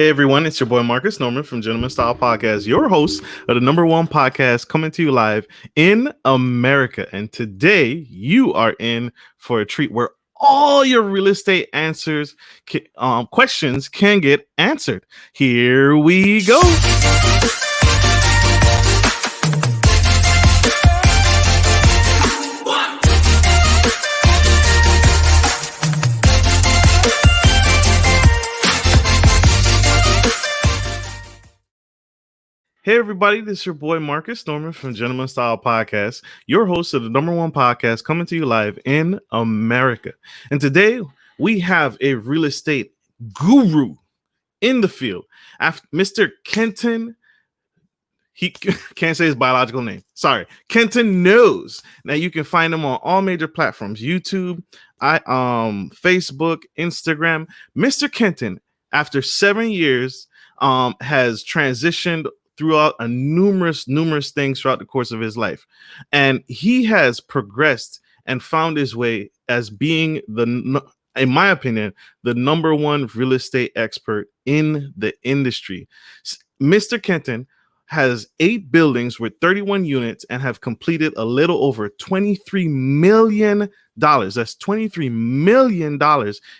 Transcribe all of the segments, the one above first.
Hey everyone, it's your boy Marcus Norman from Gentleman Style Podcast, your host of the number one podcast coming to you live in America. And today you are in for a treat where all your real estate questions can get answered. Here we go. Hey everybody, this is your boy Marcus Norman from Gentleman Style Podcast, your host of the number one podcast coming to you live in America. And today we have a real estate guru in the field. Mr. Kenton, he can't say his biological name. Sorry, Kenton knows. Now you can find him on all major platforms: YouTube, Facebook, Instagram. Mr. Kenton, after 7 years, has transitioned throughout numerous things throughout the course of his life. And he has progressed and found his way as being in my opinion, the number one real estate expert in the industry. Mr. Kenton has 8 buildings with 31 units and have completed a little over $23 million. That's $23 million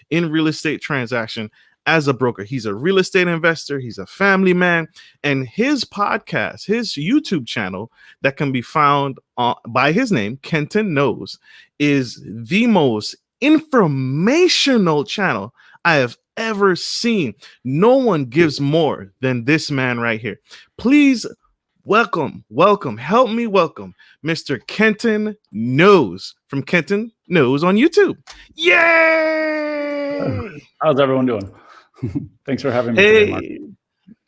in real estate transaction. As a broker, he's a real estate investor, he's a family man, and his podcast, his YouTube channel that can be found by his name, Kenton Knows, is the most informational channel I have ever seen. No one gives more than this man right here. Please welcome, help me welcome Mr. Kenton Knows from Kenton Knows on YouTube. Yay! How's everyone doing? Thanks for having me. Hey, today, Mark.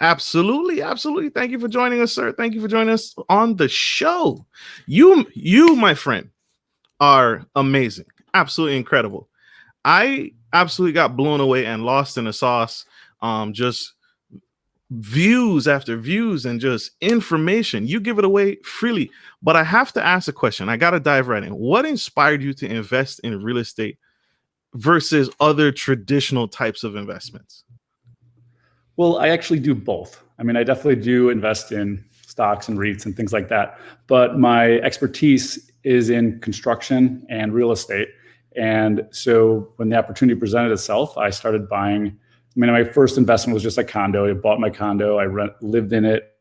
absolutely. Thank you for joining us, sir. Thank you for joining us on the show. You, my friend, are amazing. Absolutely incredible. I absolutely got blown away and lost in the sauce. Just views after views and just information. You give it away freely. But I have to ask a question. I got to dive right in. What inspired you to invest in real estate versus other traditional types of investments? Well, I actually do both. I mean, I definitely do invest in stocks and REITs and things like that. But my expertise is in construction and real estate. And so when the opportunity presented itself, I started buying. I mean, my first investment was just a condo. I bought my condo. I lived in it,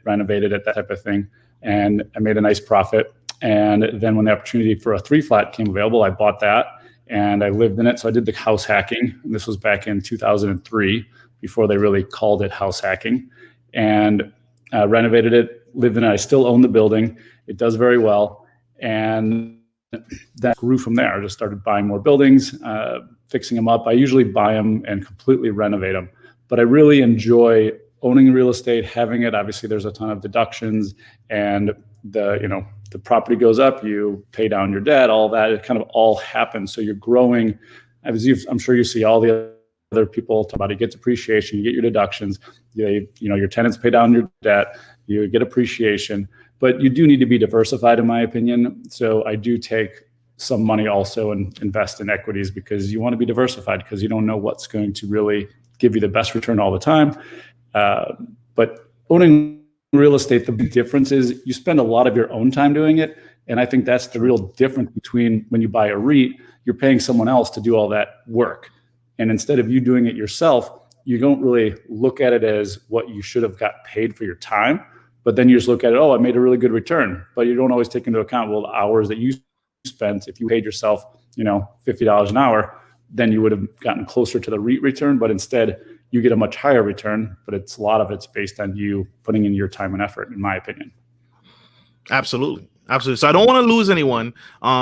renovated it, that type of thing. And I made a nice profit. And then when the opportunity for a 3-flat came available, I bought that. And I lived in it. So I did the house hacking. And this was back in 2003, before they really called it house hacking. And renovated it, lived in it. I still own the building. It does very well. And that grew from there. I just started buying more buildings, fixing them up. I usually buy them and completely renovate them. But I really enjoy owning real estate, having it. Obviously, there's a ton of deductions, and the property goes up, you pay down your debt, all that. It kind of all happens. So you're growing. I'm sure you see all the other people talk about it. You get depreciation, you get your deductions, your tenants pay down your debt, you get appreciation. But you do need to be diversified, in my opinion. So I do take some money also and invest in equities, because you want to be diversified, because you don't know what's going to really give you the best return all the time. But owning real estate, the big difference is you spend a lot of your own time doing it. And I think that's the real difference between when you buy a REIT, you're paying someone else to do all that work. And instead of you doing it yourself, you don't really look at it as what you should have got paid for your time. But then you just look at it, I made a really good return. But you don't always take into account, the hours that you spent. If you paid yourself, $50 an hour, then you would have gotten closer to the REIT return. But instead, you get a much higher return, but a lot of it's based on you putting in your time and effort, in my opinion. Absolutely. So I don't want to lose anyone.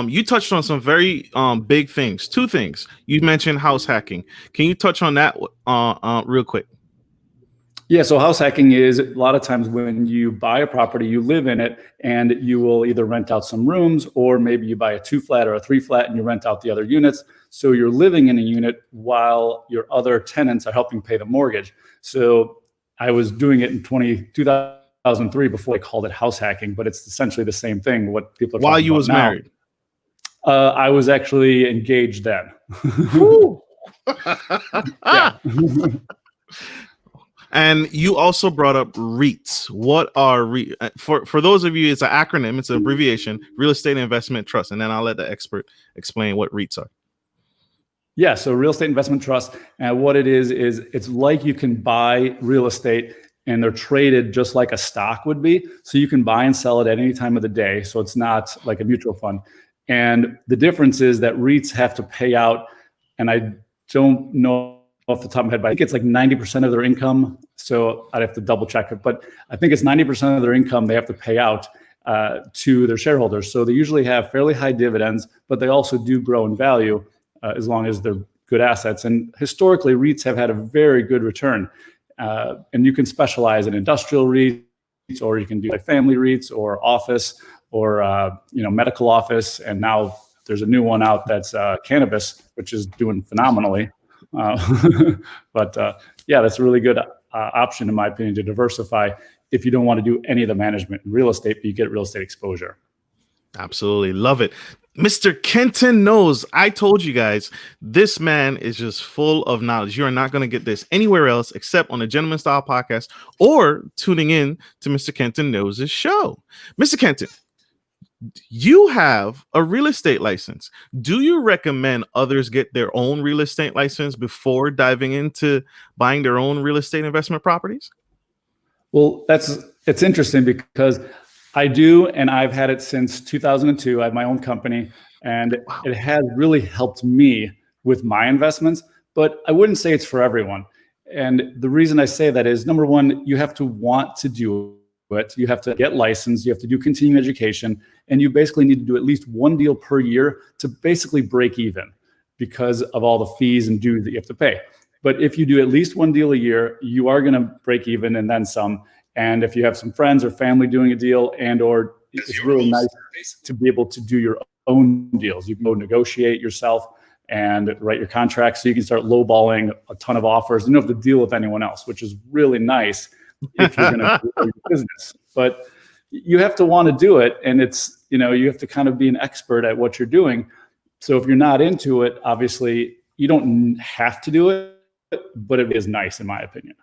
You touched on some very big things. 2 things. You mentioned house hacking. Can you touch on that real quick? Yeah, so house hacking is a lot of times when you buy a property, you live in it, and you will either rent out some rooms, or maybe you buy a 2-flat or a 3-flat and you rent out the other units. So you're living in a unit while your other tenants are helping pay the mortgage. So I was doing it in 2003 before they called it house hacking, but it's essentially the same thing. What people are while talking you about was now. Married? I was actually engaged then. Yeah. And you also brought up REITs. What are for those of you? It's an acronym. It's an abbreviation. Real Estate Investment Trust. And then I'll let the expert explain what REITs are. Yeah, so real estate investment trust, and what it is it's like you can buy real estate and they're traded just like a stock would be. So you can buy and sell it at any time of the day. So it's not like a mutual fund. And the difference is that REITs have to pay out, and I don't know off the top of my head, but I think it's like 90% of their income. So I'd have to double check it, but I think it's 90% of their income they have to pay out to their shareholders. So they usually have fairly high dividends, but they also do grow in value as long as they're good assets. And historically, REITs have had a very good return. And you can specialize in industrial REITs, or you can do like family REITs or office or medical office. And now there's a new one out that's Cannabis, which is doing phenomenally. But yeah, that's a really good option, in my opinion, to diversify if you don't want to do any of the management in real estate, but you get real estate exposure. Absolutely love it. Mr. Kenton knows. I told you guys, this man is just full of knowledge. You are not going to get this anywhere else except on the Gentleman Style Podcast or tuning in to Mr. Kenton Knows' show. Mr. Kenton, you have a real estate license. Do you recommend others get their own real estate license before diving into buying their own real estate investment properties? Well, it's interesting because I do, and I've had it since 2002. I have my own company, and it has really helped me with my investments, but I wouldn't say it's for everyone. And the reason I say that is, number one, you have to want to do it. You have to get licensed, you have to do continuing education, and you basically need to do at least one deal per year to basically break even because of all the fees and dues that you have to pay. But if you do at least one deal a year, you are going to break even and then some. And if you have some friends or family doing a deal, and or it's really nice to be able to do your own deals. You can go negotiate yourself and write your contracts, so you can start lowballing a ton of offers. You don't have to deal with anyone else, which is really nice if you're going to grow your business. But you have to want to do it, and it's, you have to kind of be an expert at what you're doing. So if you're not into it, obviously you don't have to do it, but it is nice in my opinion.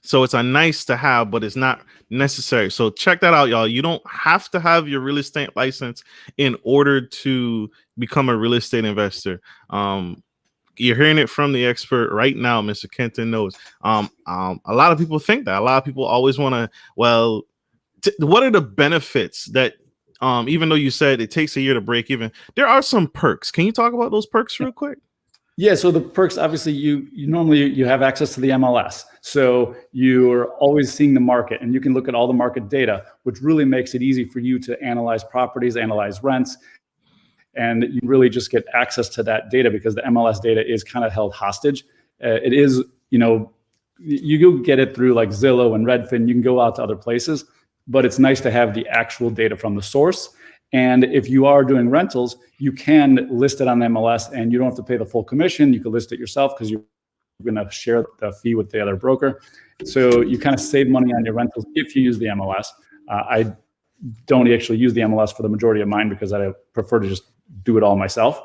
So it's a nice to have, but it's not necessary. So check that out, y'all. You don't have to have your real estate license in order to become a real estate investor. You're hearing it from the expert right now, Mr. Kenton Knows. A lot of people think that. A lot of people always want to, what are the benefits that, even though you said it takes a year to break even, there are some perks. Can you talk about those perks real quick? Yeah, so the perks, obviously, you normally have access to the MLS. So you're always seeing the market, and you can look at all the market data, which really makes it easy for you to analyze properties, analyze rents, and you really just get access to that data because the MLS data is kind of held hostage. It is, you go get it through like Zillow and Redfin. You can go out to other places, but it's nice to have the actual data from the source. And if you are doing rentals, you can list it on the MLS, and you don't have to pay the full commission. You can list it yourself because you're going to share the fee with the other broker. So you kind of save money on your rentals if you use the MLS. I don't actually use the MLS for the majority of mine because I prefer to just do it all myself.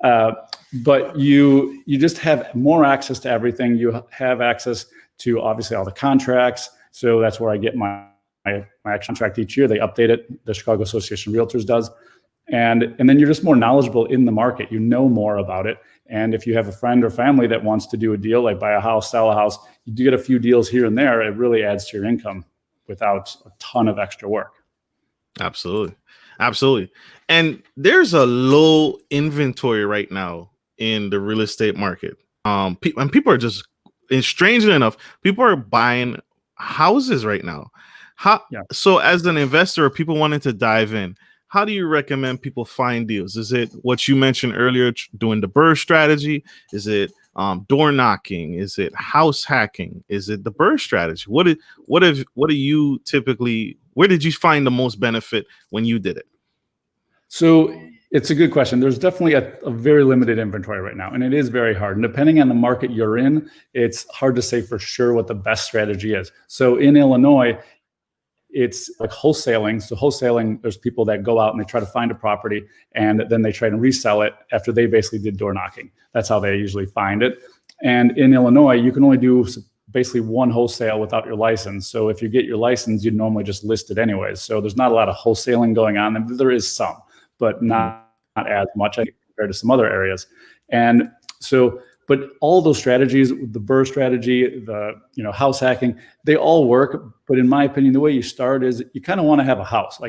But you just have more access to everything. You have access to obviously all the contracts. So that's where I get my contract each year. They update it. The Chicago Association of Realtors does. And then you're just more knowledgeable in the market. You know more about it. And if you have a friend or family that wants to do a deal, like buy a house, sell a house, you do get a few deals here and there. It really adds to your income without a ton of extra work. Absolutely. Absolutely. And there's a low inventory right now in the real estate market. And people are just, and strangely enough, people are buying houses right now. So as an investor, or people wanting to dive in, how do you recommend people find deals? Is it what you mentioned earlier, doing the BRRRR strategy? Is it door knocking? Is it house hacking? Is it the BRRRR strategy? What do you typically, where did you find the most benefit when you did it? So it's a good question. There's definitely a very limited inventory right now, and it is very hard. And depending on the market you're in, it's hard to say for sure what the best strategy is. So in Illinois, it's like wholesaling. So wholesaling, there's people that go out and they try to find a property, and then they try to resell it after they basically did door knocking. That's how they usually find it. And in Illinois, you can only do basically one wholesale without your license. So if you get your license, you'd normally just list it anyways. So there's not a lot of wholesaling going on. And there is some, but not as much compared to some other areas. And so, but all those strategies, the BRRRR strategy, the house hacking, they all work. But in my opinion, the way you start is you kind of want to have a house,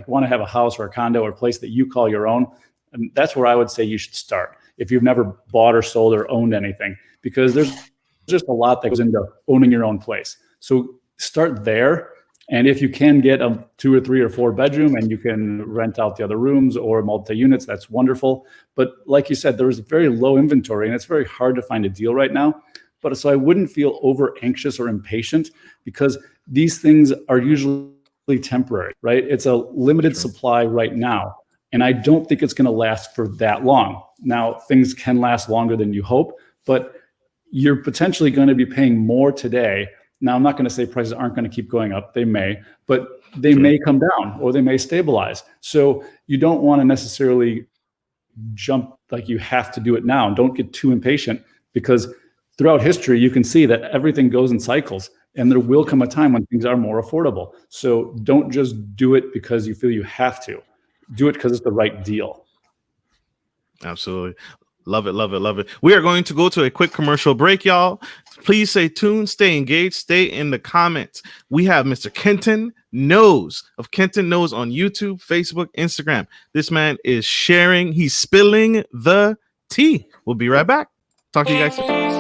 or a condo or a place that you call your own. And that's where I would say you should start if you've never bought or sold or owned anything, because there's just a lot that goes into owning your own place. So start there. And if you can get a 2 or 3 or 4 bedroom and you can rent out the other rooms or multi-units, that's wonderful. But like you said, there is very low inventory and it's very hard to find a deal right now. But so I wouldn't feel over anxious or impatient, because these things are usually temporary, right? It's a limited supply right now. And I don't think it's going to last for that long. Now, things can last longer than you hope, but you're potentially going to be paying more today. Now, I'm not going to say prices aren't going to keep going up. They may, but they may come down or they may stabilize. So you don't want to necessarily jump like you have to do it now. And don't get too impatient, because throughout history, you can see that everything goes in cycles and there will come a time when things are more affordable. So don't just do it because you feel you have to. Do it because it's the right deal. Absolutely. Love it, love it, love it. We are going to go to a quick commercial break, y'all. Please stay tuned, stay engaged, stay in the comments. We have Mr. Kenton Knows of Kenton Knows on YouTube, Facebook, Instagram. This man is sharing, he's spilling the tea. We'll be right back. Talk to you guys soon.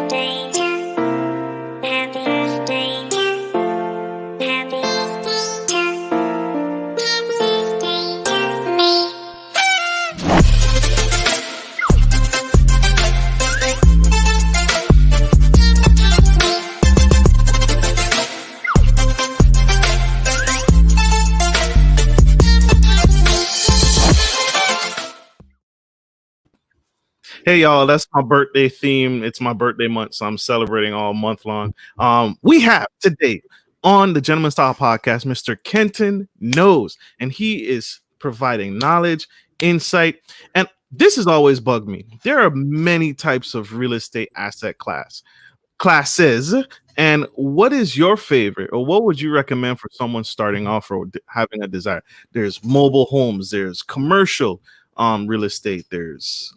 Hey y'all, that's my birthday theme. It's my birthday month, so I'm celebrating all month long. We have today on the Gentleman Style Podcast, Mr. Kenton Knows, and he is providing knowledge, insight, and this has always bugged me. There are many types of real estate asset classes, and what is your favorite, or what would you recommend for someone starting off or having a desire? There's mobile homes, there's commercial real estate, there's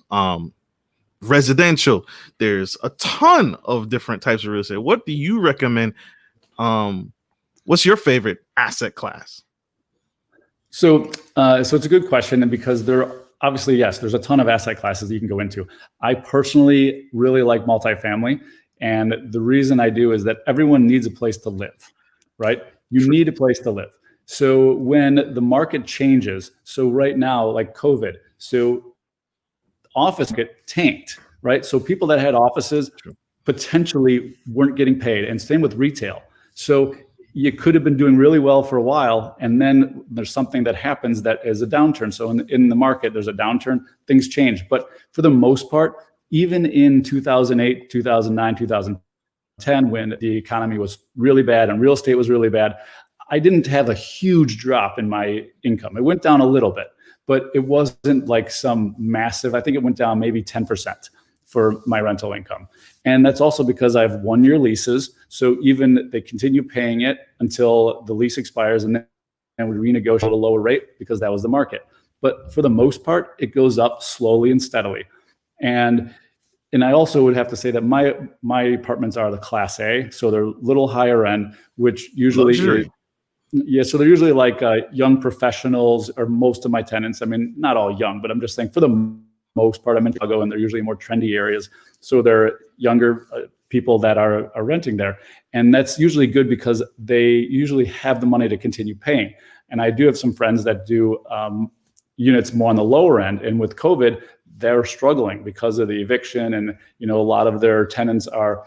residential, there's a ton of different types of real estate. What do you recommend? What's your favorite asset class? So it's a good question, and because there obviously, yes, there's a ton of asset classes that you can go into. I personally really like multifamily, and the reason I do is that everyone needs a place to live, right? You need a place to live. So when the market changes, so right now, like COVID, so office get tanked, right? So people that had offices potentially weren't getting paid, and same with retail. So you could have been doing really well for a while, and then there's something that happens that is a downturn. So in the market, there's a downturn, things change. But for the most part, even in 2008, 2009, 2010, when the economy was really bad and real estate was really bad, I didn't have a huge drop in my income. It went down a little bit, but it wasn't like some massive, I think it went down maybe 10% for my rental income. And that's also because I have 1-year leases. So even they continue paying it until the lease expires, and then we renegotiate at a lower rate because that was the market. But for the most part, it goes up slowly and steadily. And I also would have to say that my apartments are the Class A, so they're a little higher end, which usually yeah, so they're usually like young professionals, or most of my tenants. I mean, not all young, but I'm just saying for the most part, I'm in Chicago, and they're usually more trendy areas. So they're younger people that are renting there. And that's usually good because they usually have the money to continue paying. And I do have some friends that do units more on the lower end. And with COVID, they're struggling because of the eviction. And, a lot of their tenants are,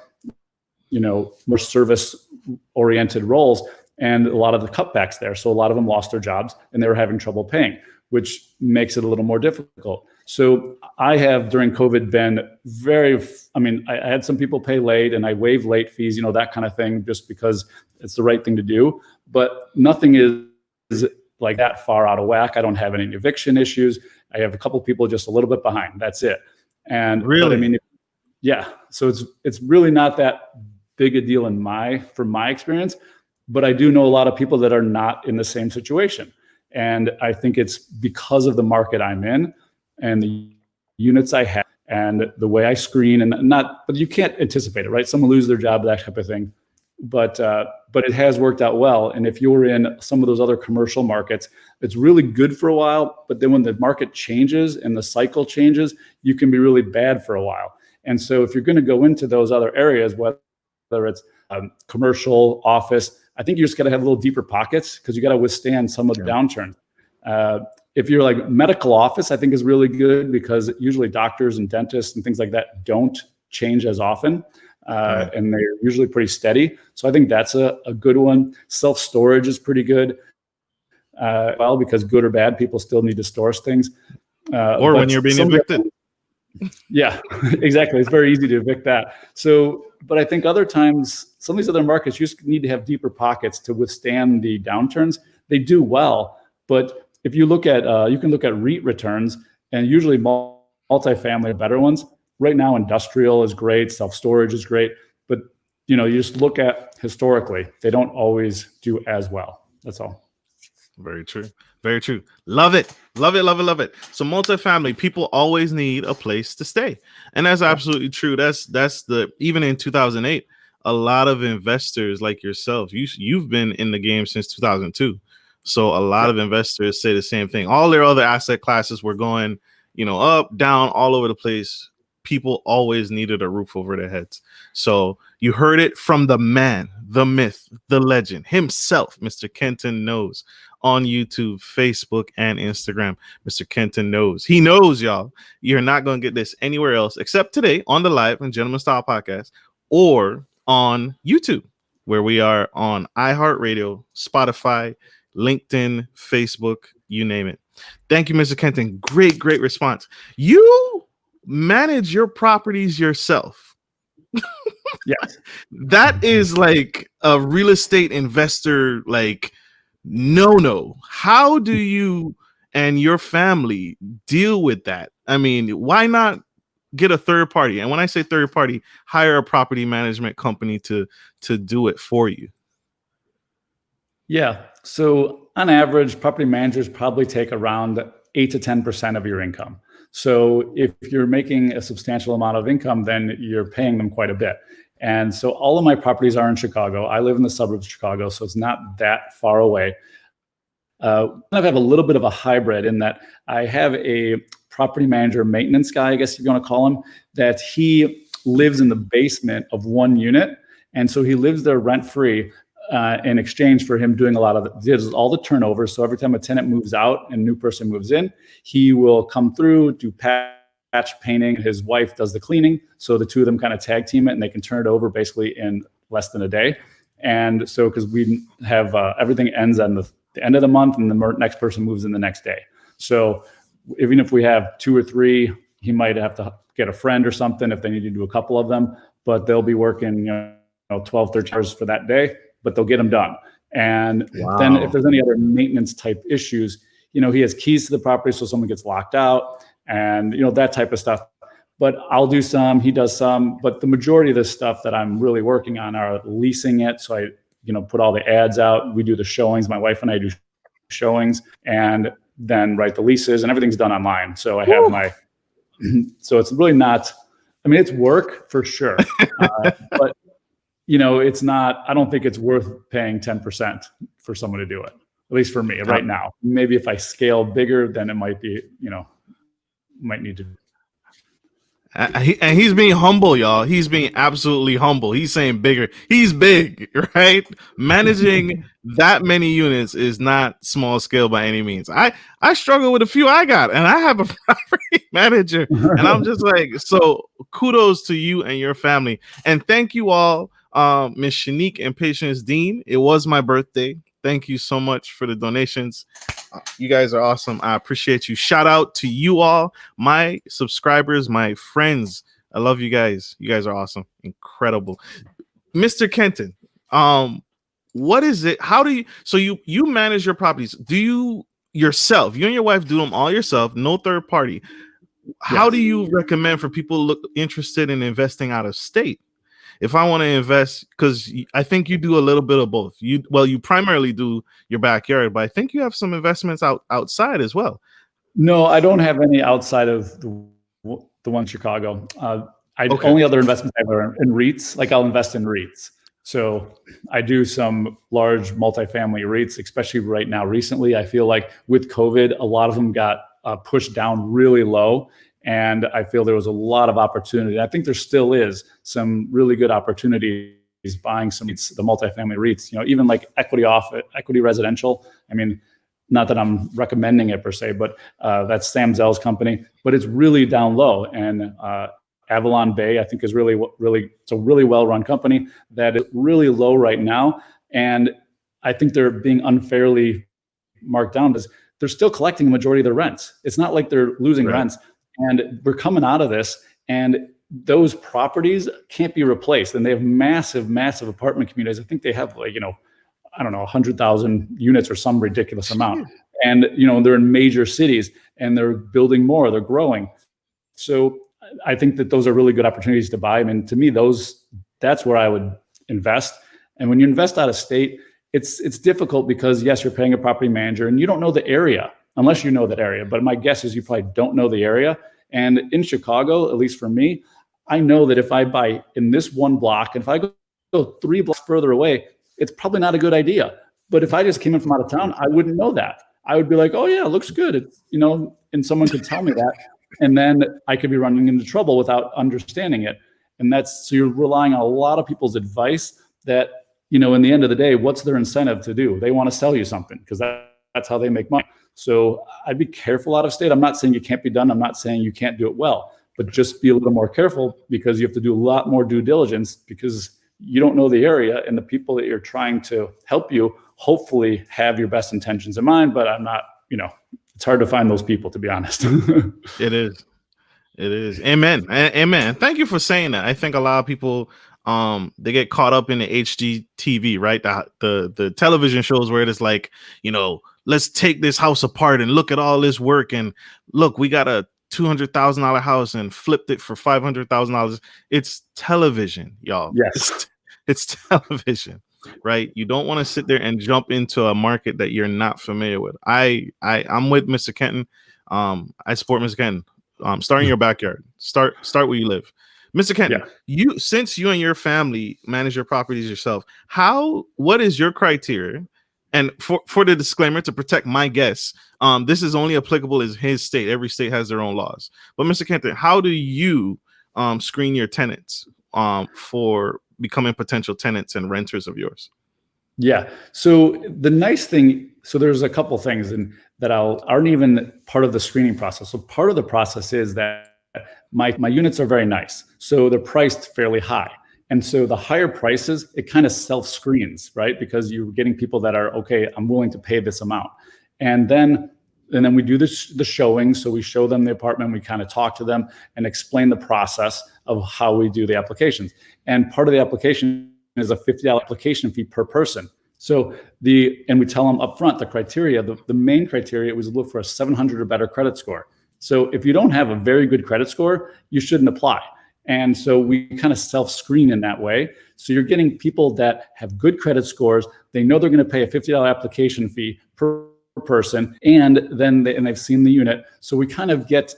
more service-oriented roles, and a lot of the cutbacks there. So a lot of them lost their jobs and they were having trouble paying, which makes it a little more difficult. So I have during COVID been I had some people pay late, and I waive late fees, that kind of thing, just because it's the right thing to do. But nothing is like that far out of whack. I don't have any eviction issues. I have a couple people just a little bit behind. That's it. And really, yeah. So it's really not that big a deal from my experience, but I do know a lot of people that are not in the same situation. And I think it's because of the market I'm in and the units I have and the way I screen but you can't anticipate it, right? Someone lose their job, that type of thing. But it has worked out well. And if you're in some of those other commercial markets, it's really good for a while. But then when the market changes and the cycle changes, you can be really bad for a while. And so if you're going to go into those other areas, whether it's commercial, office, I think you just got to have a little deeper pockets because you got to withstand some of the downturns. If you're like medical office, I think is really good because usually doctors and dentists and things like that don't change as often. And they're usually pretty steady. So I think that's a good one. Self-storage is pretty good. Because good or bad, people still need to store things. Or when you're being evicted. Yeah, exactly. It's very easy to evict that. So, but I think other times, some of these other markets, you just need to have deeper pockets to withstand the downturns. They do well. But if you look at, you can look at REIT returns, and usually multifamily are better ones. Right now, industrial is great, self-storage is great, but you just look at historically, they don't always do as well. That's all. Very true. Very true. Love it. Love it. Love it. Love it. So multifamily, people always need a place to stay. And that's absolutely true. That's even in 2008, a lot of investors like yourself, you've been in the game since 2002. So a lot of investors say the same thing. All their other asset classes were going, up, down, all over the place. People always needed a roof over their heads. So you heard it from the man, the myth, the legend himself, Mr. Kenton Knows, on YouTube, Facebook, and Instagram. Mr. Kenton Knows. He knows, y'all. You're not going to get this anywhere else except today on the Live and Gentleman Style podcast or on YouTube, where we are on iHeartRadio, Spotify, LinkedIn, Facebook, you name it. Thank you, Mr. Kenton. Great response. You manage your properties yourself. Yes. That is like a real estate investor, no. How do you and your family deal with that? I mean, why not get a third party? And when I say third party, hire a property management company to do it for you. Yeah. So on average, property managers probably take around 8 to 10% of your income. So if you're making a substantial amount of income, then you're paying them quite a bit. And so all of my properties are in Chicago. I live in the suburbs of Chicago, so it's not that far away. I have a little bit of a hybrid in that I have a property manager maintenance guy, I guess you're going to call him, that he lives in the basement of one unit. And so he lives there rent-free in exchange for him doing all the turnover. So every time a tenant moves out and a new person moves in, he will come through, do patch painting. His wife does the cleaning. So the two of them kind of tag team it and they can turn it over basically in less than a day. And so, because we have everything ends on the end of the month and the next person moves in the next day. So even if we have 2 or 3, he might have to get a friend or something if they need to do a couple of them, but they'll be working 12, 13 hours for that day, but they'll get them done. And then if there's any other maintenance type issues, he has keys to the property. So someone gets locked out and, that type of stuff. But I'll do some, he does some, but the majority of the stuff that I'm really working on are leasing it. So I, put all the ads out. We do the showings. My wife and I do showings and then write the leases and everything's done online. So I have so it's really not, it's work for sure. But it's not, I don't think it's worth paying 10% for someone to do it, at least for me right now. Maybe if I scale bigger, then it might be, might need to. And he's being humble, y'all. He's being absolutely humble. He's saying bigger. He's big, right? Managing that many units is not small scale by any means. I struggle with a few I got, and I have a property manager, and I'm just like, so kudos to you and your family. And thank you all, Miss Shanique and Patience Dean. It was my birthday. Thank you so much for the donations. You guys are awesome. I appreciate you. Shout out to you all, my subscribers, my friends. I love you guys. You guys are awesome. Incredible. Mr. Kenton, what is it? How do you, so you manage your properties? Do you yourself, you and your wife do them all yourself, no third party? How do you recommend for people interested in investing out of state? if I want to invest, because I think you do a little bit of both. You primarily do your backyard, but I think you have some investments outside as well. No, I don't have any outside of the one in Chicago. Only other investments I have are in REITs. Like I'll invest in REITs. So I do some large multifamily REITs, especially right now. Recently, I feel like with COVID, a lot of them got pushed down really low. And I feel there was a lot of opportunity. I think there still is some really good opportunities buying some REITs, the multifamily REITs, even like equity residential. I mean, not that I'm recommending it per se, but that's Sam Zell's company, but it's really down low. And Avalon Bay, I think, is really, it's a really well-run company that is really low right now. And I think they're being unfairly marked down because they're still collecting the majority of their rents. It's not like they're losing rents. And we're coming out of this, and those properties can't be replaced. And they have massive, massive apartment communities. I think they have 100,000 units or some ridiculous amount. And, they're in major cities and they're building more, they're growing. So I think that those are really good opportunities to buy. I mean, to me, that's where I would invest. And when you invest out of state, it's difficult because yes, you're paying a property manager and you don't know the area unless you know that area. But my guess is you probably don't know the area. And in Chicago, at least for me, I know that if I buy in this one block, and if I go 3 blocks further away, it's probably not a good idea. But if I just came in from out of town, I wouldn't know that. I would be like, oh yeah, it looks good. It's, and someone could tell me that. And then I could be running into trouble without understanding it. And so you're relying on a lot of people's advice that, in the end of the day, what's their incentive to do? They want to sell you something because that's how they make money. So I'd be careful out of state. I'm not saying it can't be done. I'm not saying you can't do it well, but just be a little more careful because you have to do a lot more due diligence because you don't know the area and the people that you're trying to help you hopefully have your best intentions in mind. But I'm not, it's hard to find those people, to be honest. It is. Amen. Amen. Thank you for saying that. I think a lot of people, they get caught up in the HGTV, right? The television shows where it's like, let's take this house apart and look at all this work. And look, we got a $200,000 house and flipped it for $500,000. It's television, y'all. Yes. It's television, right? You don't want to sit there and jump into a market that you're not familiar with. I'm with Mr. Kenton. I support Mr. Kenton. Start in your backyard. Start where you live. Mr. Kenton, since you and your family manage your properties yourself, what is your criteria? And for the disclaimer, to protect my guests, this is only applicable as his state. Every state has their own laws. But Mr. Kenton, how do you screen your tenants for becoming potential tenants and renters of yours? Yeah. So the nice thing, there's a couple things that aren't even part of the screening process. So part of the process is that my units are very nice. So they're priced fairly high. And so the higher prices, it kind of self-screens, right? Because you're getting people that are, okay, I'm willing to pay this amount. And then we do the showing. So we show them the apartment, we kind of talk to them and explain the process of how we do the applications. And part of the application is a $50 application fee per person. So and we tell them up front the criteria, the main criteria was to look for a 700 or better credit score. So if you don't have a very good credit score, you shouldn't apply. And so we kind of self-screen in that way. So you're getting people that have good credit scores. They know they're going to pay a $50 application fee per person, and they've seen the unit. So we kind of get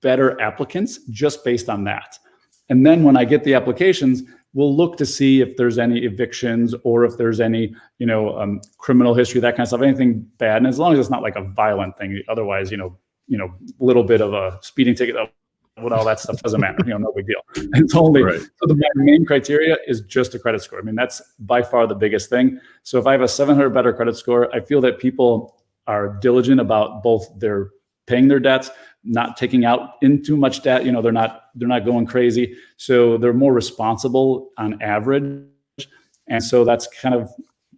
better applicants just based on that. And then when I get the applications, we'll look to see if there's any evictions or if there's any, criminal history, that kind of stuff, anything bad. And as long as it's not like a violent thing, otherwise, a little bit of a speeding ticket, all that stuff doesn't matter, no big deal. It's only, right. So the main criteria is just a credit score. I mean, that's by far the biggest thing. So if I have a 700 better credit score, I feel that people are diligent about both their paying their debts, not taking out in too much debt. They're not going crazy. So they're more responsible on average. And so that's kind of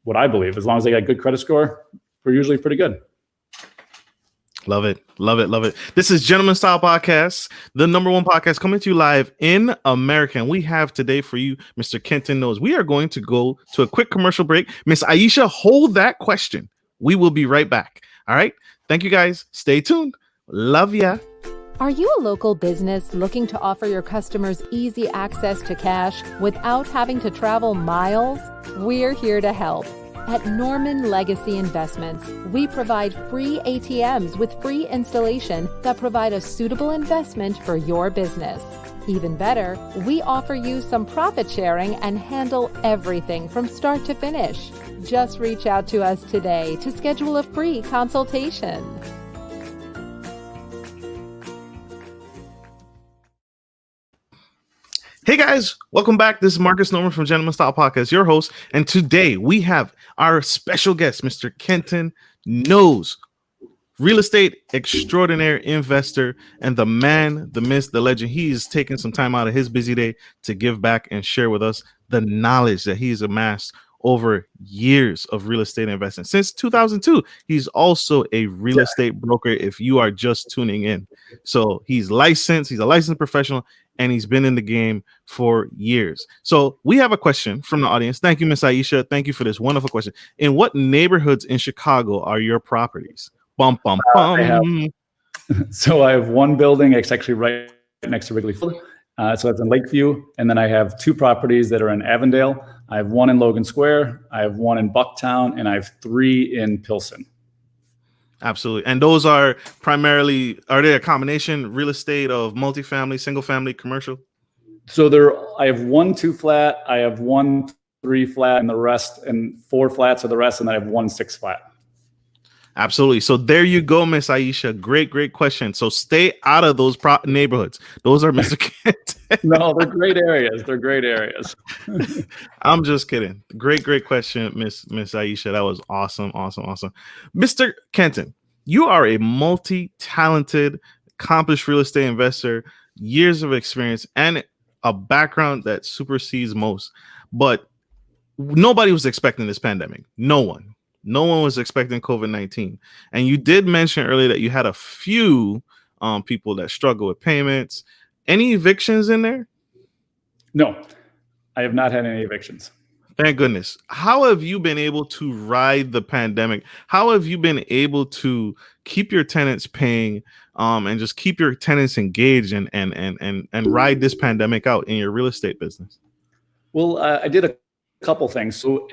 what I believe. As long as they got a good credit score, we're usually pretty good. Love it. Love it. Love it. This is Gentleman Style Podcast, the #1 podcast coming to you live in America. And we have today for you, Mr. Kenton Knows. We are going to go to a quick commercial break. Miss Aisha, hold that question. We will be right back. All right. Thank you, guys. Stay tuned. Love ya. Are you a local business looking to offer your customers easy access to cash without having to travel miles? We're here to help. At Norman Legacy Investments, we provide free ATMs with free installation that provide a suitable investment for your business. Even better, we offer you some profit sharing and handle everything from start to finish. Just reach out to us today to schedule a free consultation. Hey guys, welcome back. This is Marcus Norman from Gentleman Style Podcast, your host. And today we have our special guest, Mr. Kenton Knows, real estate extraordinary investor, and the man, the myth, the legend. He's taken some time out of his busy day to give back and share with us the knowledge that he's amassed over years of real estate investing. Since 2002, he's also a real estate broker if you are just tuning in. So he's licensed, he's a licensed professional, and he's been in the game for years. So we have a question from the audience. Thank you, Miss Aisha. Thank you for this wonderful question. In what neighborhoods in Chicago are your properties? Bum, bum, bum. So I have one building. It's actually right next to Wrigley Field. So that's in Lakeview. And then I have two properties that are in Avondale. I have one in Logan Square. I have one in Bucktown, and I have three in Pilsen. Absolutely. And those are primarily, are they a combination real estate of multifamily, single family, commercial? So I have one 2-flat, I have one 3-flat, and the rest, and 4 flats are the rest, and then I have one 6-flat. Absolutely. So there you go, Miss Aisha. Great question. So stay out of those neighborhoods. Those are Mr. Kenton. No, they're great areas. They're great areas. I'm just kidding. Great question, Miss Aisha. That was awesome. Mr. Kenton, you are a multi-talented, accomplished real estate investor, years of experience, and a background that supersedes most. But nobody was expecting this pandemic. No one was expecting COVID-19. And you did mention earlier that you had a few people that struggle with payments. Any evictions in there? No, I have not had any evictions. Thank goodness. How have you been able to ride the pandemic? How have you been able to keep your tenants paying and just keep your tenants engaged and ride this pandemic out in your real estate business? Well, I did a couple things. So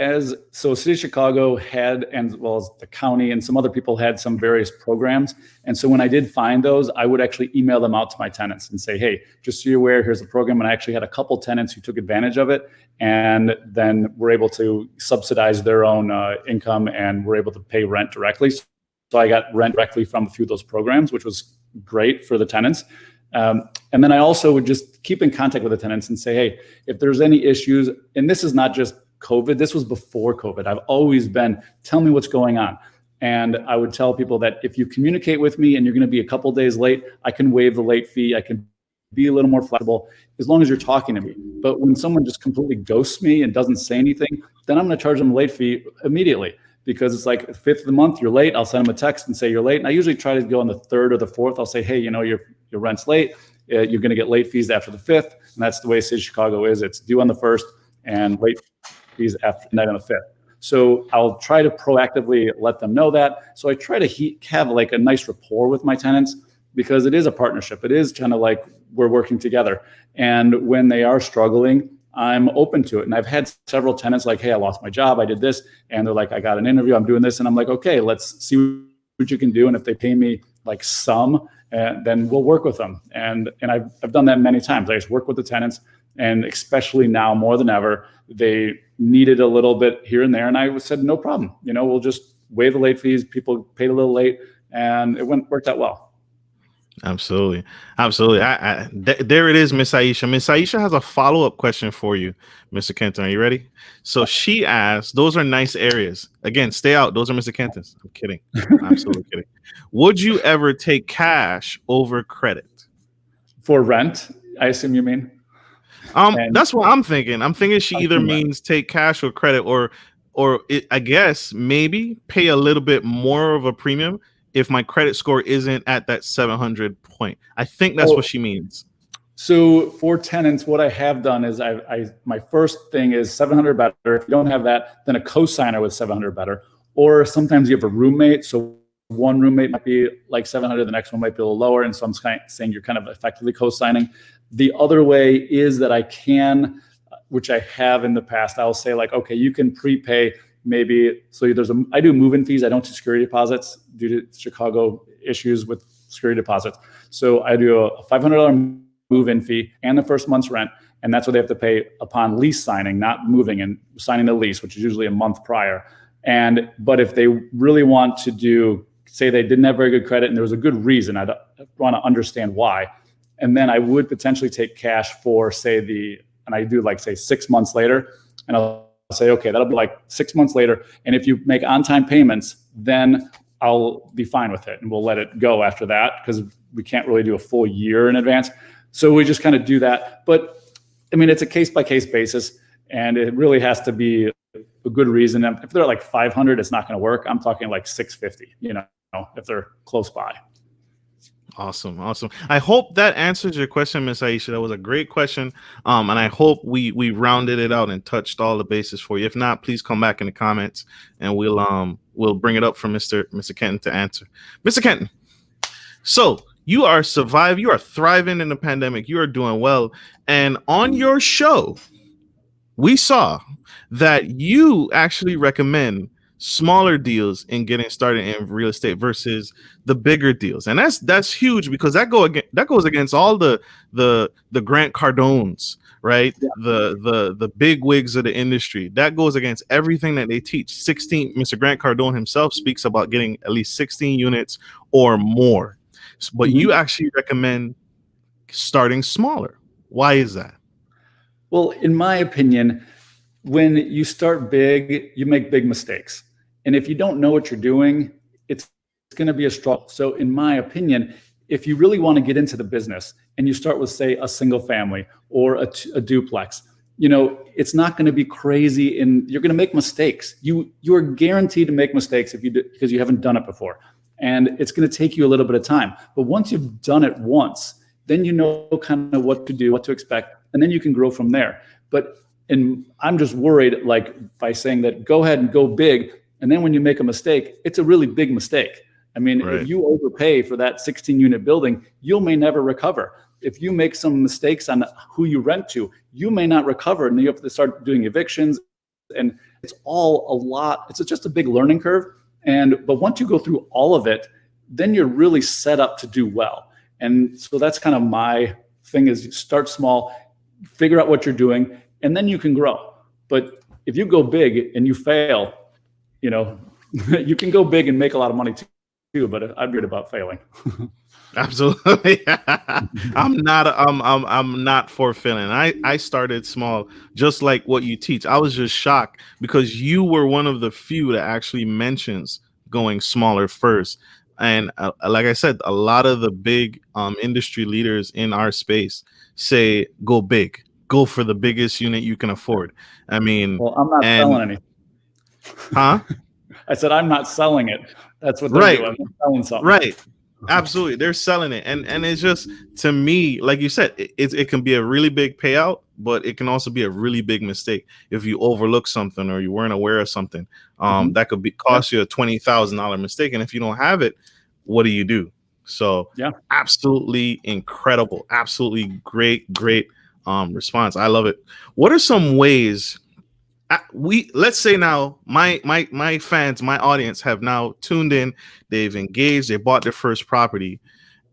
City of Chicago had, and as well as the county and some other people had some various programs. And so when I did find those, I would actually email them out to my tenants and say, hey, just so you're aware, here's the program. And I actually had a couple tenants who took advantage of it and then were able to subsidize their own income and were able to pay rent directly. So I got rent directly from a few of those programs, which was great for the tenants. And then I also would just keep in contact with the tenants and say, hey, if there's any issues, and this is not just COVID, this was before COVID. I've always been, tell me what's going on. And I would tell people that if you communicate with me and you're going to be a couple days late, I can waive the late fee. I can be a little more flexible as long as you're talking to me. But when someone just completely ghosts me and doesn't say anything, then I'm going to charge them a late fee immediately. Because it's like the 5th of the month, you're late. I'll send them a text and say you're late. And I usually try to go on the 3rd or the 4th. I'll say, hey, your rent's late. You're going to get late fees after the 5th. And that's the way City of Chicago is. It's due on the 1st and late fees after night on the 5th. So I'll try to proactively let them know that. So I try to have like a nice rapport with my tenants because it is a partnership. It is kind of like we're working together. And when they are struggling, I'm open to it. And I've had several tenants like, hey, I lost my job. I did this. And they're like, I got an interview. I'm doing this. And I'm like, okay, let's see what you can do. And if they pay me like some, then we'll work with them. And I've done that many times. I just work with the tenants. And especially now more than ever, they needed a little bit here and there. And I said, no problem. We'll just waive the late fees. People paid a little late and it worked out well. Absolutely. There it is, Miss Aisha. Miss Aisha has a follow-up question for you, Mr. Kenton. Are you ready? So she asked, those are nice areas. Again, stay out. Those are Mr. Kenton's. I'm kidding. I'm absolutely kidding. Would you ever take cash over credit? For rent, I assume you mean? That's what I'm thinking. I'm thinking she either means take cash or credit or I guess maybe pay a little bit more of a premium if my credit score isn't at that 700 point. I think that's what she means. So for tenants, what I have done is my first thing is 700 better. If you don't have that, then a co-signer with 700 better. Or sometimes you have a roommate. So one roommate might be like 700, the next one might be a little lower. And so I'm saying you're kind of effectively co-signing. The other way is that I can, which I have in the past, I'll say like, okay, you can prepay maybe, so I do move-in fees. I don't do security deposits due to Chicago issues with security deposits. So I do a $500 move-in fee and the first month's rent. And that's what they have to pay upon lease signing, not moving and signing the lease, which is usually a month prior. But if they really want to do, say they didn't have very good credit and there was a good reason, I'd want to understand why. And then I would potentially take cash for and I do like say 6 months later, and I'll say, okay, that'll be like 6 months later. And if you make on-time payments, then I'll be fine with it. And we'll let it go after that because we can't really do a full year in advance. So we just kind of do that. But I mean, it's a case-by-case basis, and it really has to be a good reason. And if they're like 500, it's not going to work. I'm talking like 650, if they're close by. Awesome. I hope that answers your question, Miss Aisha. That was a great question. And I hope we rounded it out and touched all the bases for you. If not, please come back in the comments and we'll bring it up for Mr. Kenton to answer. Mr. Kenton, so you are thriving in the pandemic. You are doing well. And on your show, we saw that you actually recommend smaller deals in getting started in real estate versus the bigger deals. And that's huge because that goes against all the Grant Cardones, right? Yeah. The big wigs of the industry. That goes against everything that they teach. Mr. Grant Cardone himself speaks about getting at least 16 units or more. But you actually recommend starting smaller. Why is that? Well, in my opinion, when you start big, you make big mistakes. And if you don't know what you're doing, it's going to be a struggle. So in my opinion, if you really want to get into the business and you start with, say, a single family or a duplex, it's not going to be crazy and you're going to make mistakes. You are guaranteed to make mistakes because you haven't done it before. And it's going to take you a little bit of time. But once you've done it once, then you know kind of what to do, what to expect, and then you can grow from there. And I'm just worried, like by saying that go ahead and go big, and then when you make a mistake, it's a really big mistake. I mean, right. If you overpay for that 16-unit building, you may never recover. If you make some mistakes on who you rent to, you may not recover, and you have to start doing evictions. And it's all a lot. It's just a big learning curve. But once you go through all of it, then you're really set up to do well. And so that's kind of my thing is you start small, figure out what you're doing, and then you can grow. But if you go big and you fail, you can go big and make a lot of money too, but I'd be worried about failing. Absolutely. I'm not for failing. I started small, just like what you teach. I was just shocked because you were one of the few that actually mentions going smaller first. And like I said, a lot of the big industry leaders in our space say, go big, go for the biggest unit you can afford. I mean, well, I'm not selling anything. Huh? I said, I'm not selling it. That's what they're doing. They're selling something. Right. Absolutely. They're selling it. And it's just, to me, like you said, it can be a really big payout, but it can also be a really big mistake if you overlook something or you weren't aware of something. That could cost you a $20,000 mistake. And if you don't have it, what do you do? So absolutely incredible. Absolutely great response. I love it. What are some ways let's say now my fans, my audience have now tuned in, they've engaged, they bought their first property,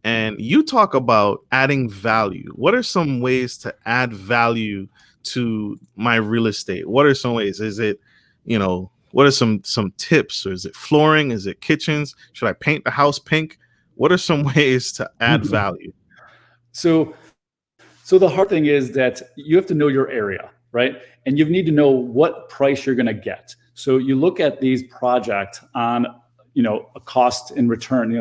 and you talk about adding value. What are some ways to add value to my real estate? What are some ways? Is it, what are some tips? Or is it flooring? Is it kitchens? Should I paint the house pink? What are some ways to add value? So the hard thing is that you have to know your area, right? And you need to know what price you're going to get. So you look at these projects on, a cost in return,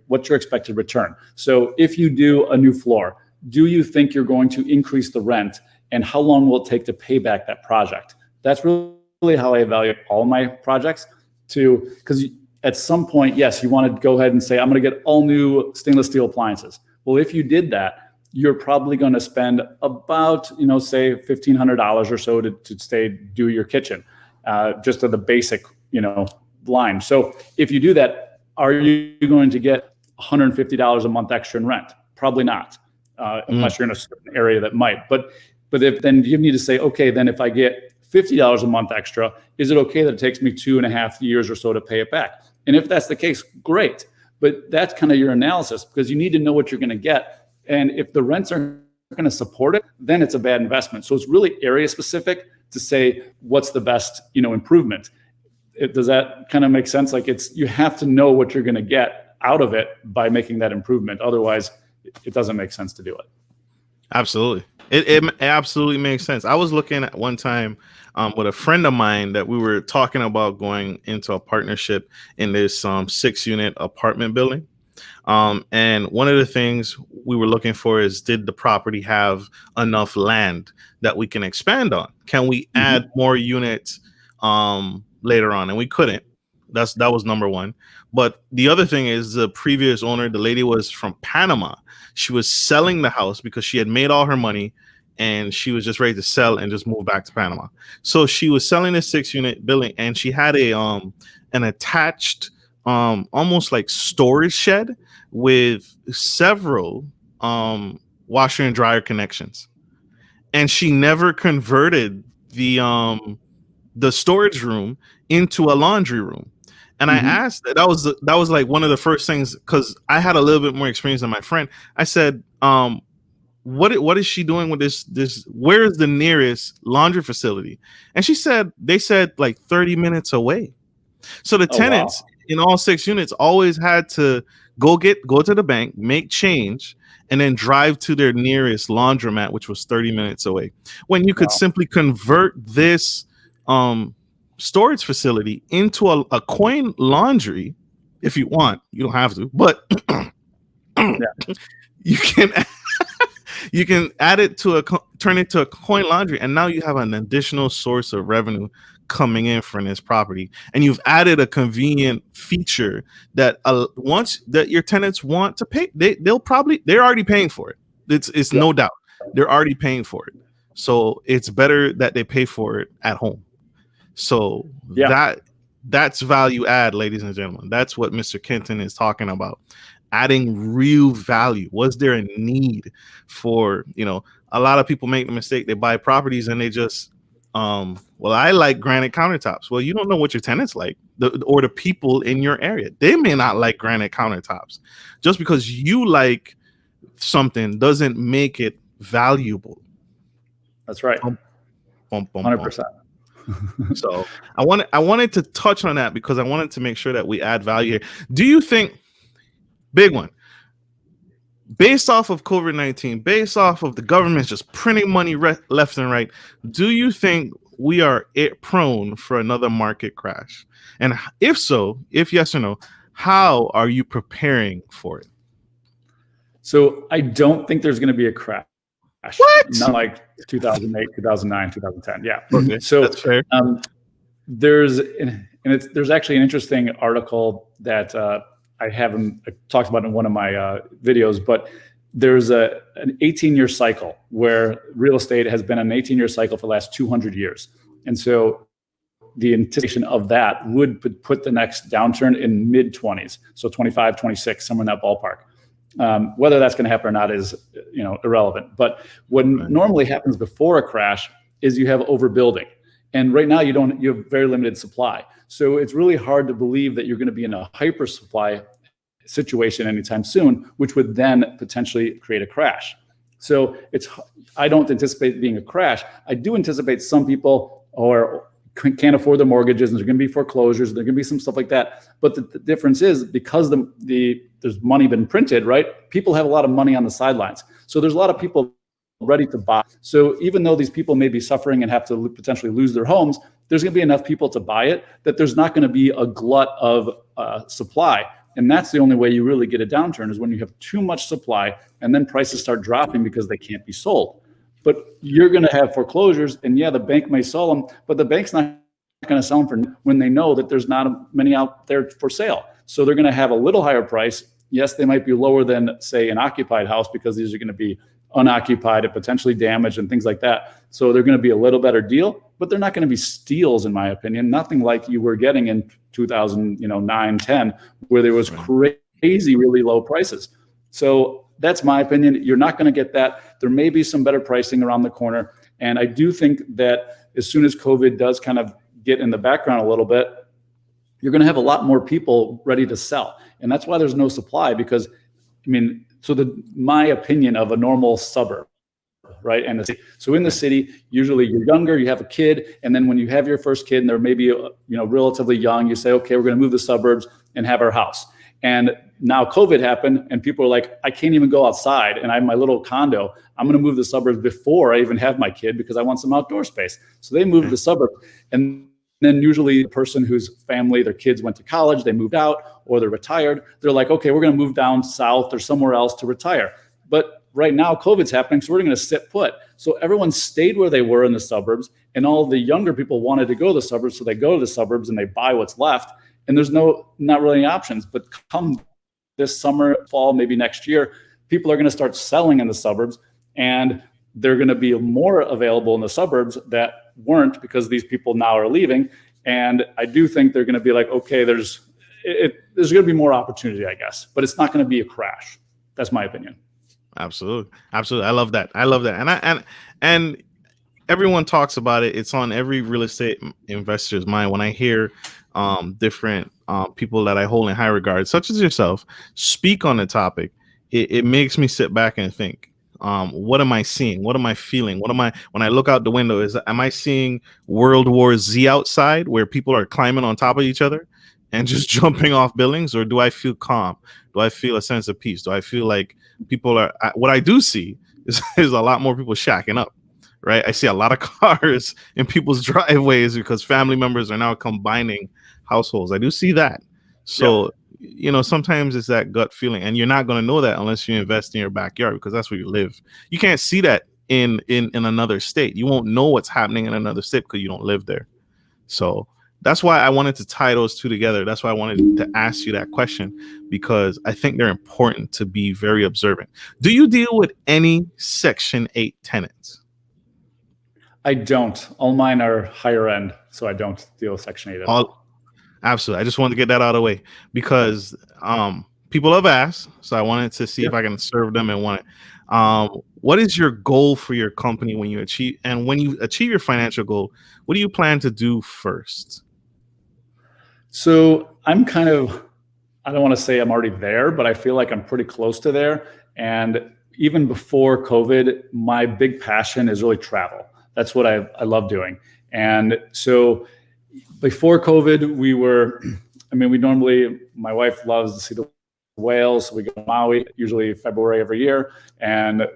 what's your expected return. So if you do a new floor, do you think you're going to increase the rent, and how long will it take to pay back that project? That's really how I evaluate all my projects because at some point, yes, you want to go ahead and say, I'm going to get all new stainless steel appliances. Well, if you did that, you're probably going to spend about, say $1,500 or so to do your kitchen, just to the basic, line. So if you do that, are you going to get $150 a month extra in rent? Probably not, unless you're in a certain area that might. But if then you need to say, okay, then if I get $50 a month extra, is it okay that it takes me 2.5 years or so to pay it back? And if that's the case, great. But that's kind of your analysis, because you need to know what you're going to get. And if the rents aren't going to support it, then it's a bad investment. So it's really area specific to say what's the best, improvement. Does that kind of make sense? Like you have to know what you're going to get out of it by making that improvement. Otherwise, it doesn't make sense to do it. Absolutely. It absolutely makes sense. I was looking at one time with a friend of mine that we were talking about going into a partnership in this 6-unit apartment building. And one of the things we were looking for is, did the property have enough land that we can expand on? Can we add more units later on? And we couldn't. That was number one. But the other thing is, the previous owner, the lady, was from Panama. She was selling the house because she had made all her money and she was just ready to sell and just move back to Panama. So she was selling a 6-unit building, and she had an attached almost like storage shed with several washer and dryer connections. And she never converted the storage room into a laundry room. And I asked, that was like one of the first things, because I had a little bit more experience than my friend. I said, what is she doing with this? Where is the nearest laundry facility? And they said like 30 minutes away. So the tenants in all 6 units always had to go to the bank, make change, and then drive to their nearest laundromat, which was 30 minutes away. When you could simply convert this storage facility into a coin laundry, if you want. You don't have to, but you can add it to turn it to a coin laundry, and now you have an additional source of revenue coming in from this property. And you've added a convenient feature that once that your tenants want to pay, they're already paying for it. It's no doubt they're already paying for it. So it's better that they pay for it at home. So that's value add, ladies and gentlemen. That's what Mr. Kenton is talking about. Adding real value. Was there a need for, a lot of people make the mistake, they buy properties and they just, I like granite countertops. Well, you don't know what your tenants like, or the people in your area. They may not like granite countertops. Just because you like something doesn't make it valuable. That's right. 100%. So I wanted to touch on that because I wanted to make sure that we add value here. Do you think, big one, based off of COVID-19, based off of the government just printing money left and right, do you think we are prone for another market crash? And if so, if yes or no, how are you preparing for it? So I don't think there's going to be a crash. What? Not like 2008, 2009, 2010. Yeah. Okay, so that's fair. There's actually an interesting article that I talked about in one of my videos, but there's an 18-year cycle where real estate has been an 18-year cycle for the last 200 years. And so the anticipation of that would put the next downturn in mid-20s. So 25, 26, somewhere in that ballpark. Whether that's going to happen or not is, irrelevant. But what normally happens before a crash is you have overbuilding. And right now you have very limited supply. So it's really hard to believe that you're going to be in a hyper supply situation anytime soon, which would then potentially create a crash. So I don't anticipate it being a crash. I do anticipate some people can't afford their mortgages, and there's going to be foreclosures, there's going to be some stuff like that. But the difference is, because there's money been printed, right? People have a lot of money on the sidelines. So there's a lot of people ready to buy. So even though these people may be suffering and have to potentially lose their homes, there's going to be enough people to buy it that there's not going to be a glut of supply. And that's the only way you really get a downturn, is when you have too much supply and then prices start dropping because they can't be sold. But you're going to have foreclosures, and the bank may sell them, but the bank's not going to sell them when they know that there's not many out there for sale. So they're going to have a little higher price. Yes, they might be lower than, say, an occupied house, because these are going to be unoccupied and potentially damaged and things like that. So they're going to be a little better deal, but they're not going to be steals, in my opinion. Nothing like you were getting in 2009, 10, where there was crazy, really low prices. So that's my opinion. You're not going to get that. There may be some better pricing around the corner. And I do think that as soon as COVID does kind of get in the background a little bit, you're going to have a lot more people ready to sell. And that's why there's no supply, because, I mean, so my opinion of a normal suburb, right? And so in the city, usually you're younger, you have a kid, and then when you have your first kid and they're maybe relatively young, you say, okay, we're going to move the suburbs and have our house. And now COVID happened, and people are like, I can't even go outside, and I have my little condo. I'm going to move the suburbs before I even have my kid because I want some outdoor space. So they moved the suburbs, and then usually the person whose family, their kids went to college, they moved out, or they're retired. They're like, okay, we're going to move down south or somewhere else to retire. But right now, COVID's happening, so we're going to sit put. So everyone stayed where they were in the suburbs, and all the younger people wanted to go to the suburbs, so they go to the suburbs and they buy what's left. And there's not really any options. But come this summer, fall, maybe next year, people are going to start selling in the suburbs, and they're going to be more available in the suburbs that weren't, because these people now are leaving. And I do think they're going to be like, okay, there's going to be more opportunity, I guess, but it's not going to be a crash. That's my opinion. Absolutely. I love that. And everyone talks about it. It's on every real estate investor's mind. When I hear different people that I hold in high regard, such as yourself, speak on the topic, it makes me sit back and think, what am I seeing? What am I feeling? When I look out the window, am I seeing World War Z outside, where people are climbing on top of each other and just jumping off buildings? Or do I feel calm? Do I feel a sense of peace? Do I feel like people are, what I do see is a lot more people shacking up, right? I see a lot of cars in people's driveways because family members are now combining households. I do see that. So, sometimes it's that gut feeling, and you're not going to know that unless you invest in your backyard, because that's where you live. You can't see that in another state. You won't know what's happening in another state because you don't live there. So that's why I wanted to tie those two together. That's why I wanted to ask you that question, because I think they're important to be very observant. Do you deal with any Section 8 tenants? I don't. All mine are higher end, so I don't deal with Section 8 at all. Absolutely. I just wanted to get that out of the way, because people have asked, so I wanted to see if I can serve them and want it. What is your goal for your company when you achieve your financial goal? What do you plan to do first? So I'm I don't want to say I'm already there, but I feel like I'm pretty close to there. And even before COVID, my big passion is really travel. That's what I love doing. And so before COVID, my wife loves to see the whales. So we go to Maui, usually February every year. And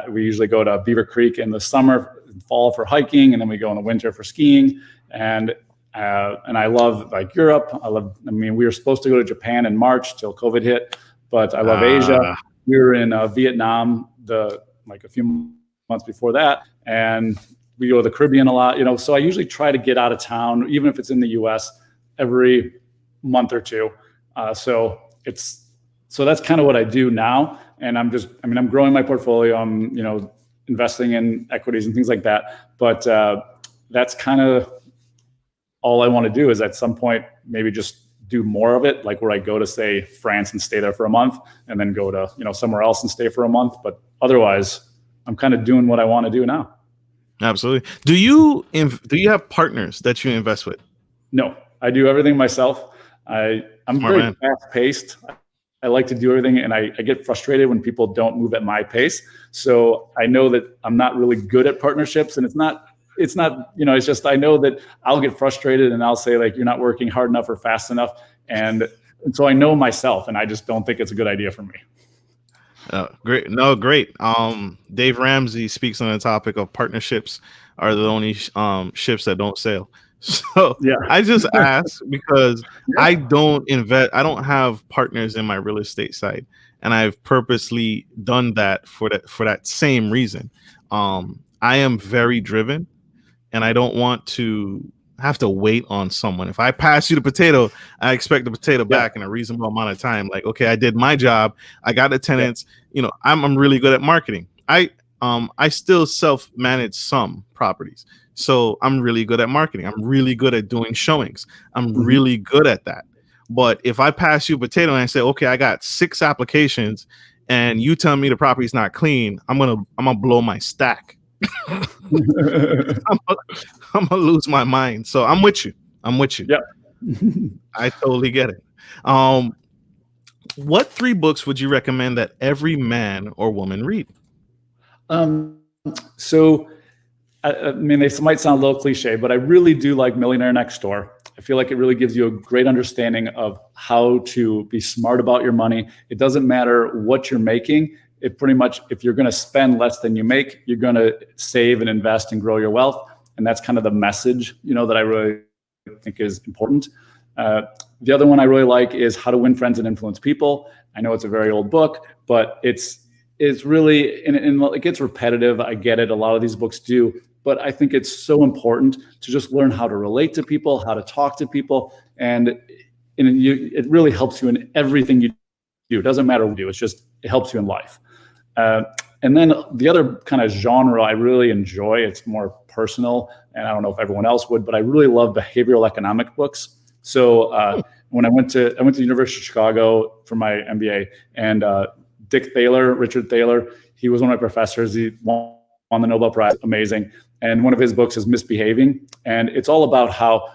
we usually go to Beaver Creek in the summer and fall for hiking. And then we go in the winter for skiing. And I love Europe. We were supposed to go to Japan in March till COVID hit, but I love Asia. We were in Vietnam a few months before that. And we go to the Caribbean a lot, so I usually try to get out of town, even if it's in the US, every month or two. So that's kind of what I do now. And I'm growing my portfolio. I'm, investing in equities and things like that. But that's kind of all I want to do, is at some point, maybe just do more of it, like where I go to, say, France and stay there for a month, and then go to, somewhere else and stay for a month. But otherwise, I'm kind of doing what I want to do now. Absolutely. Do you have partners that you invest with? No, I do everything myself. I'm very fast paced. I like to do everything, and I get frustrated when people don't move at my pace. So I know that I'm not really good at partnerships, and it's just, I know that I'll get frustrated and I'll say, like, you're not working hard enough or fast enough. And so I know myself, and I just don't think it's a good idea for me. Great. No, great. Dave Ramsey speaks on the topic of partnerships are the only ships that don't sail. So I just ask because I don't have partners in my real estate side, and I've purposely done that for that same reason. I am very driven, and I don't want to have to wait on someone. If I pass you the potato, I expect the potato back in a reasonable amount of time. Like, okay, I did my job. I got the tenants. I'm really good at marketing. I still self-manage some properties. So I'm really good at marketing. I'm really good at doing showings. I'm Mhm. really good at that. But if I pass you a potato and I say, okay, I got 6 applications and you tell me the property's not clean, I'm gonna blow my stack. I'm gonna, I'm gonna lose my mind. So I'm with you. I'm with you. Yep. I totally get it. Um, what 3 books would you recommend that every man or woman read? Um, so, I mean, they might sound a little cliche, but I really do like Millionaire Next Door. I feel like it really gives you a great understanding of how to be smart about your money. It doesn't matter what you're making. It pretty much, if you're going to spend less than you make, you're going to save and invest and grow your wealth. And that's kind of the message, that I really think is important. The other one I really like is How to Win Friends and Influence People. I know it's a very old book, but it's really, and it gets repetitive. I get it. A lot of these books do, but I think it's so important to just learn how to relate to people, how to talk to people. And it really helps you in everything you do. It doesn't matter what you do. It helps you in life. And then the other kind of genre I really enjoy, it's more personal, and I don't know if everyone else would, but I really love behavioral economic books. So when I went to the University of Chicago for my MBA, and Richard Thaler, he was one of my professors. He won the Nobel Prize, amazing. And one of his books is Misbehaving. And it's all about how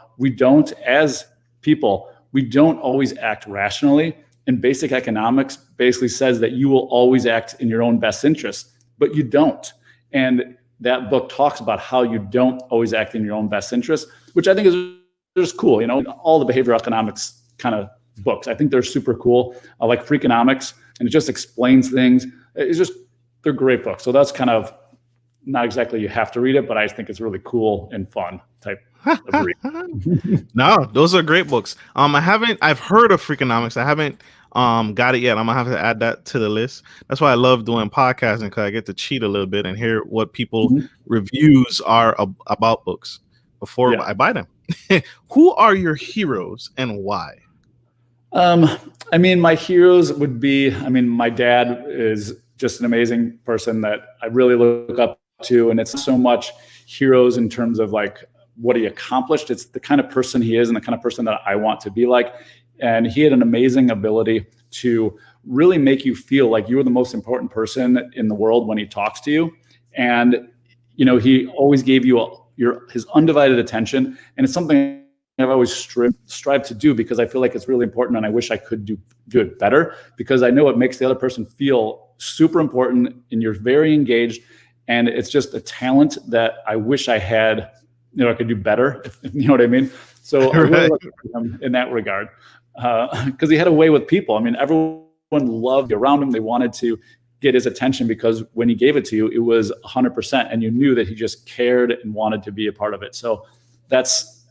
as people, we don't always act rationally. And basic economics basically says that you will always act in your own best interest, but you don't. And that book talks about how you don't always act in your own best interest, which I think is just cool. All the behavioral economics kind of books, I think they're super cool. I like Freakonomics, and it just explains things. They're great books. So that's kind of not exactly you have to read it, but I think it's really cool and fun type of read. No, those are great books. I've heard of Freakonomics. I haven't got it yet. I'm gonna have to add that to the list. That's why I love doing podcasting, because I get to cheat a little bit and hear what people reviews are about books before I buy them. Who are your heroes and why? I mean, my heroes would be, my dad is just an amazing person that I really look up to. And it's so much heroes in terms of like what he accomplished. It's the kind of person he is and the kind of person that I want to be like. And he had an amazing ability to really make you feel like you were the most important person in the world when he talks to you. And, he always gave you his undivided attention. And it's something I've always strived to do, because I feel like it's really important, and I wish I could do it better, because I know it makes the other person feel super important and you're very engaged. And it's just a talent that I wish I had, I could do better, if you know what I mean? So I really like him in that regard, because he had a way with people. Everyone loved around him. They wanted to get his attention, because when he gave it to you, it was 100%. And you knew that he just cared and wanted to be a part of it. So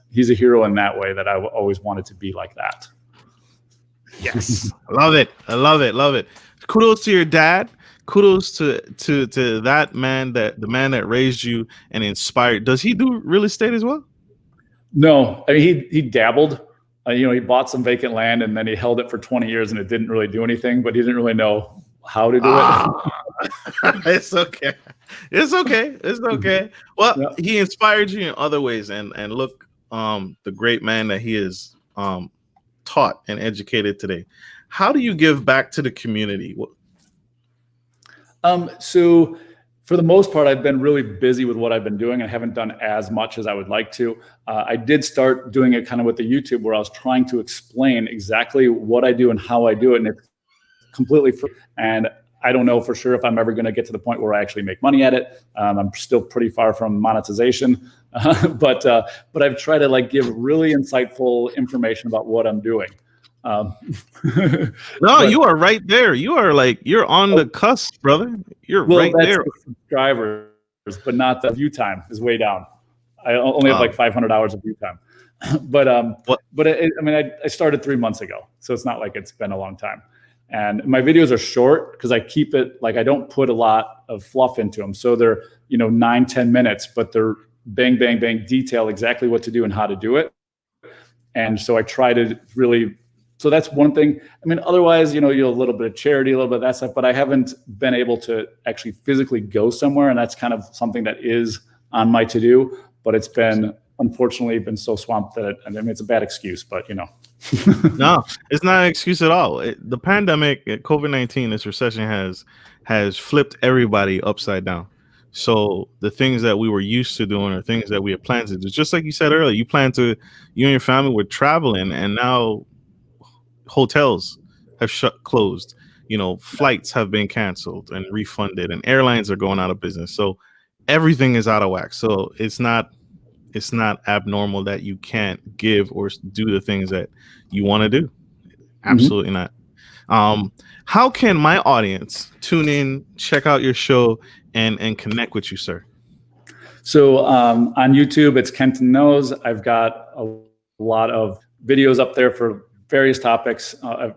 he's a hero in that way, that I always wanted to be like that. Yes. I love it. Love it. Kudos to your dad. Kudos to that man, the man that raised you and inspired. Does he do real estate as well? No, he dabbled. He bought some vacant land and then he held it for 20 years and it didn't really do anything, but he didn't really know how to do it. It's okay. Well, he inspired you in other ways, and look, the great man that he is taught and educated today. How do you give back to the community? So for the most part, I've been really busy with what I've been doing. I haven't done as much as I would like to. I did start doing it kind of with the YouTube, where I was trying to explain exactly what I do and how I do it. And it's completely free. And I don't know for sure if I'm ever going to get to the point where I actually make money at it. I'm still pretty far from monetization, but I've tried to give really insightful information about what I'm doing. No, you are right there. You're on the cusp, brother. You're right there. The subscribers, but not the view time is way down. I only have 500 hours of view time. I started 3 months ago, so it's not like it's been a long time. And my videos are short because I keep it I don't put a lot of fluff into them. So they're 9-10 minutes, but they're bang, bang, bang, detail exactly what to do and how to do it. And so I try to really So that's one thing. I mean, otherwise, you a little bit of charity, a little bit of that stuff, but I haven't been able to actually physically go somewhere. And that's kind of something that is on my to-do, but it's been, unfortunately, been so swamped that it's a bad excuse, but No, it's not an excuse at all. The pandemic, COVID-19, this recession has flipped everybody upside down. So the things that we were used to doing are things that we had planned to do. Just like you said earlier, you and your family were traveling, and now hotels have closed. Flights have been canceled and refunded, and airlines are going out of business. So everything is out of whack. So it's not abnormal that you can't give or do the things that you want to do. Absolutely not. How can my audience tune in, check out your show, and connect with you, sir? So on YouTube, it's Kenton Knows. I've got a lot of videos up there for various topics,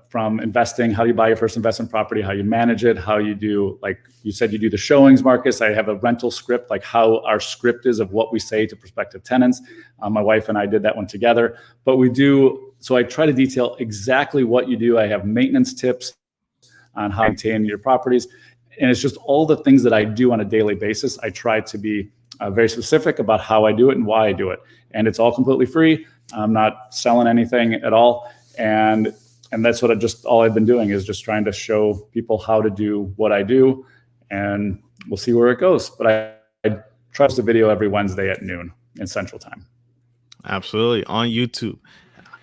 from investing, how do you buy your first investment property, how you manage it, how you do, like you said, you do the showings, Marcus. I have a rental script, like how our script is of what we say to prospective tenants. My wife and I did that one together, but so I try to detail exactly what you do. I have maintenance tips on how to maintain your properties. And it's just all the things that I do on a daily basis. I try to be very specific about how I do it and why I do it. And it's all completely free. I'm not selling anything at all. And that's what all I've been doing, is just trying to show people how to do what I do, and we'll see where it goes. But I try to post a video every Wednesday at noon in Central Time. Absolutely, on YouTube.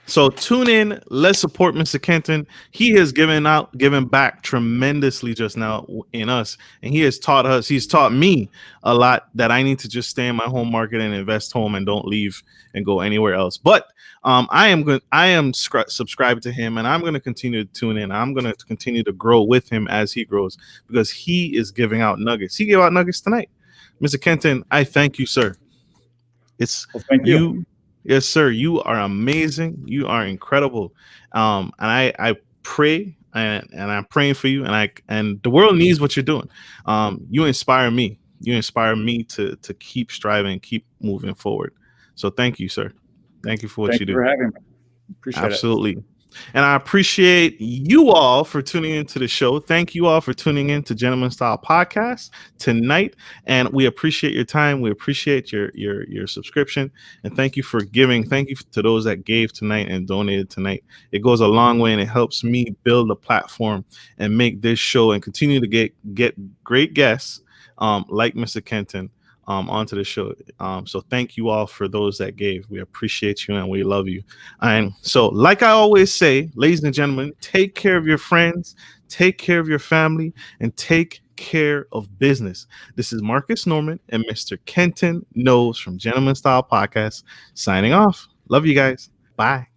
So tune in. Let's support Mr. Kenton. He has given back tremendously just now in us, and he has taught us. He's taught me a lot, that I need to just stay in my home market and invest home and don't leave and go anywhere else. But I am subscribed to him, and I'm going to continue to tune in. I'm going to continue to grow with him as he grows, because he is giving out nuggets. He gave out nuggets tonight. Mr. Kenton, I thank you, sir. Thank you. Yes, sir. You are amazing. You are incredible. And I pray, and I'm praying for you, and the world needs what you're doing. You inspire me. You inspire me to keep striving, keep moving forward. So thank you, sir. Thank you for what you do. Thank you for having me. Appreciate it. Absolutely. And I appreciate you all for tuning into the show. Thank you all for tuning in to Gentleman Style Podcast tonight. And we appreciate your time. We appreciate your subscription. And thank you for giving. Thank you to those that gave tonight and donated tonight. It goes a long way, and it helps me build a platform and make this show and continue to get great guests like Mr. Kenton onto the show. So thank you all for those that gave. We appreciate you and we love you. And so, like I always say, ladies and gentlemen, take care of your friends, take care of your family, and take care of business. This is Marcus Norman and Mr. Kenton Knows from Gentleman Style Podcast signing off. Love you guys. Bye.